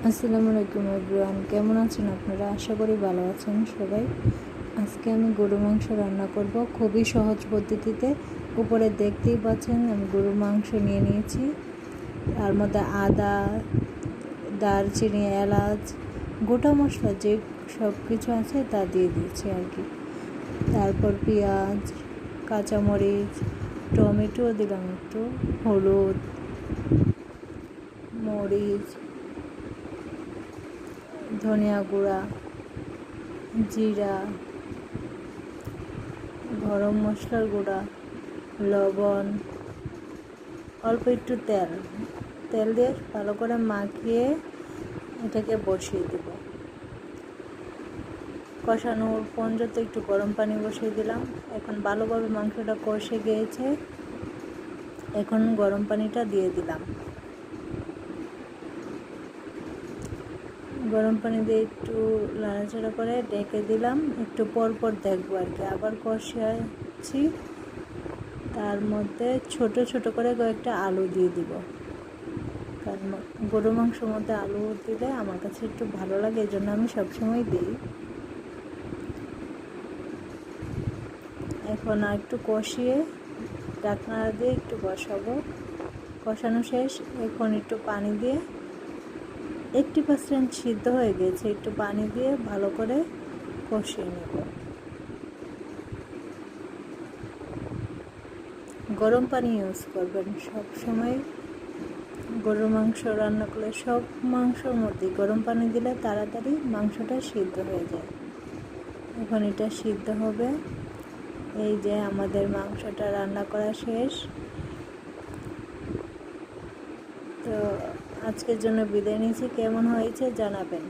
আসসালামু আলাইকুম এভরিওয়ান, কেমন আছেন আপনারা? আশা করি ভালো আছেন সবাই। আজকে আমি গরু মাংস রান্না করব খুবই সহজ পদ্ধতিতে। উপরে দেখতেই পাচ্ছেন আমি গরুর মাংস নিয়ে নিয়েছি। তার মধ্যে আদা, দারচিনি, এলাচ, গোটা মশলা যে সব কিছু আছে তা দিয়ে দিয়েছি আর কি। তারপর পেঁয়াজ, কাঁচামরিচ, টমেটো দিলাম, একটু হলুদ, মরিচ, ধনিয়া গুঁড়া, জিরা, গরম মশলার গুঁড়া, লবণ, অল্প একটু তেল দিয়ে ভালো করে মাখিয়ে এটাকে বসিয়ে দেব। কষানোর পর্যন্ত একটু গরম পানি বসিয়ে দিলাম। এখন ভালোভাবে মাংসটা কষে গিয়েছে, এখন গরম পানিটা দিয়ে দিলাম। গরম পানি দিয়ে একটু নাড়াচাড়া করে ঢেকে দিলাম। একটু পর পর দেখবো আর কি, আবার কষাচ্ছি। তার মধ্যে ছোট ছোট করে কয়েকটা আলু দিয়ে দিব, কারণ গরু মাংসের মধ্যে আলু দিলে আমার কাছে একটু ভালো লাগে, এই জন্য আমি সবসময় দিই। এখন আর একটু কষিয়ে ঢাকনা দিয়ে একটু বসাবো। কষানো শেষ, এখন একটু পানি দিয়ে 80% সিদ্ধ হয়ে গেছে, একটু পানি দিয়ে ভালো করে কষিয়ে নেব। গরম পানি ইউজ করবেন সব সময়। গরুর মাংস রান্না করলে সব মাংসর মধ্যে গরম পানি দিলে তাড়াতাড়ি মাংসটা সিদ্ধ হয়ে যায়। এখন এটা সিদ্ধ হবে। এই যে আমাদের মাংসটা রান্না করা শেষ। তো আজকের জন্য বিদায় নিচ্ছি, কেমন হয়েছে জানাবেন।